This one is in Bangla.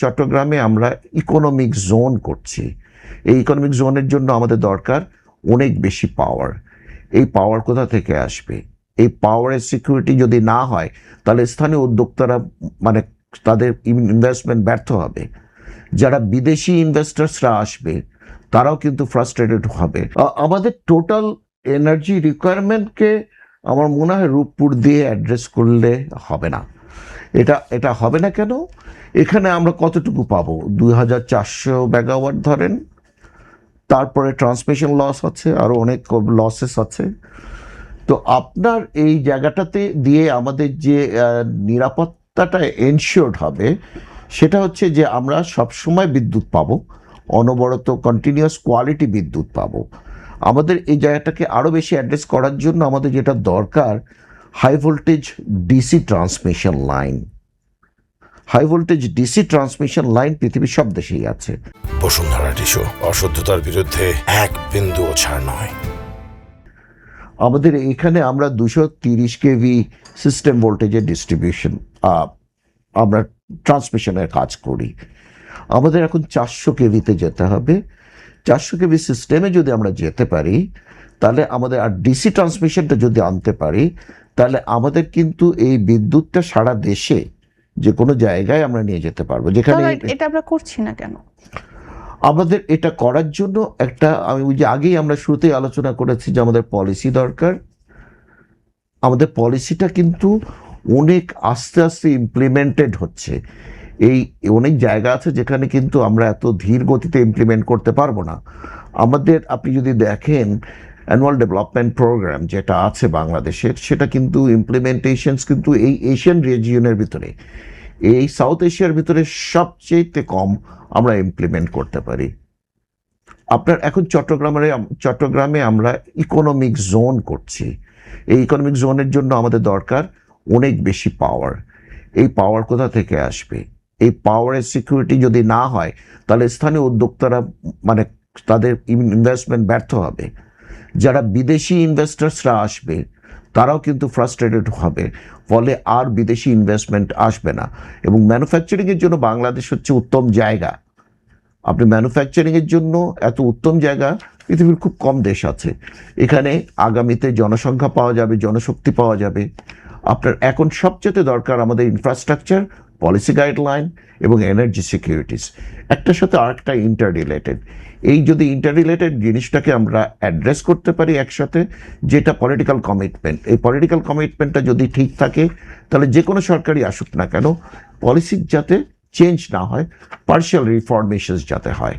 চট্টগ্রামে আমরা ইকোনমিক জোন করছি। এই ইকোনমিক জোনের জন্য আমাদের দরকার অনেক বেশি পাওয়ার। এই পাওয়ার কোথা থেকে আসবে? এই পাওয়ারের সিকিউরিটি যদি না হয় তাহলে স্থানীয় উদ্যোক্তারা মানে তাদের ইনভেস্টমেন্ট ব্যর্থ হবে। যারা বিদেশি ইনভেস্টার্সরা আসবে তারাও কিন্তু ফ্রাস্ট্রেটেড হবে। আমাদের টোটাল এনার্জি রিকোয়ারমেন্টকে আমার মনে হয় রূপপুর দিয়ে অ্যাড্রেস করলে হবে না। এটা হবে না কেন? এখানে আমরা কতটুকু পাবো? 2400 মেগাওয়াট ধরেন, তারপরে ট্রান্সমিশন লস আছে, আরও অনেক লসেস আছে। তো আপনার এই জায়গাটাতে দিয়ে আমাদের যে নিরাপত্তাটা এনশিওর্ড হবে সেটা হচ্ছে যে আমরা সবসময় বিদ্যুৎ পাবো, অনবরত কন্টিনিউয়াস কোয়ালিটি বিদ্যুৎ পাবো। আমাদের এই জায়গাটাকে আরও বেশি অ্যাড্রেস করার জন্য আমাদের যেটা দরকার, high voltage DC transmission line. High voltage DC transmission line পৃথিবীর সব দেশেই আছে। বসুন্ধরা টিস্যু অশুদ্ধতার বিরুদ্ধে এক বিন্দুও ছাড় নয়। আমাদের এখানে আমরা 230 কেভি সিস্টেম ভোল্টেজের ডিস্ট্রিবিউশন আমরা ট্রান্সমিশনের কাজ করি। আমাদের এখন 400 কেভিতে যেতে হবে। 400 কেভি সিস্টেমে যদি আমরা যেতে পারি তাহলে আমাদের, আর ডিসি ট্রান্সমিশনটা যদি আনতে পারি তাহলে আমাদের কিন্তু এই বিদ্যুৎটা সারা দেশে যে কোনো জায়গায় আমরা নিয়ে যেতে পারবো। যেখানে এটা আমরা করছি না কেন? আমাদের এটা করার জন্য একটা, আমি ওই যে আগেই আমরা শুরুতেই আলোচনা করেছি যে আমাদের পলিসি দরকার। আমাদের পলিসিটা কিন্তু অনেক আস্তে আস্তে ইমপ্লিমেন্টেড হচ্ছে। এই অনেক জায়গা আছে যেখানে কিন্তু আমরা এত ধীর গতিতে ইমপ্লিমেন্ট করতে পারবো না। আমাদের, আপনি যদি দেখেন অ্যানুয়াল ডেভেলপমেন্ট প্রোগ্রাম যেটা আছে বাংলাদেশের, সেটা কিন্তু ইমপ্লিমেন্টেশনস কিন্তু এই এশিয়ান রিজিয়নের ভিতরে, এই সাউথ এশিয়ার ভিতরে সবচেয়ে কম আমরা ইমপ্লিমেন্ট করতে পারি। আপনার এখন চট্টগ্রামে আমরা ইকোনমিক জোন করছি। এই ইকোনমিক জোনের জন্য আমাদের দরকার অনেক বেশি পাওয়ার। এই পাওয়ার কোথা থেকে আসবে? এই পাওয়ারের সিকিউরিটি যদি না হয় তাহলে স্থানীয় উদ্যোক্তারা মানে তাদের ইনভেস্টমেন্ট ব্যর্থ হবে। যারা বিদেশি ইনভেস্টার্সরা আসবে তারাও কিন্তু ফ্রাস্ট্রেটেড হবে, ফলে আর বিদেশি ইনভেস্টমেন্ট আসবে না। এবং ম্যানুফ্যাকচারিংয়ের জন্য বাংলাদেশ হচ্ছে উত্তম জায়গা। আপনি ম্যানুফ্যাকচারিংয়ের জন্য এত উত্তম জায়গা পৃথিবীর খুব কম দেশ আছে। এখানে আগামীতে জনসংখ্যা পাওয়া যাবে, জনশক্তি পাওয়া যাবে। আপনার এখন সবচেয়ে দরকার আমাদের ইনফ্রাস্ট্রাকচার, পলিসি গাইডলাইন এবং এনার্জি সিকিউরিটিস। একটার সাথে আরেকটা ইন্টাররিলেটেড। এই যদি ইন্টাররিলেটেড জিনিসটাকে আমরা অ্যাড্রেস করতে পারি একসাথে, যেটা পলিটিক্যাল কমিটমেন্ট, এই পলিটিক্যাল কমিটমেন্টটা যদি ঠিক থাকে তাহলে যে কোনো সরকারই আসুক না কেন, পলিসির যাতে চেঞ্জ না হয়, পার্শিয়াল রিফরমেশনস যাতে হয়।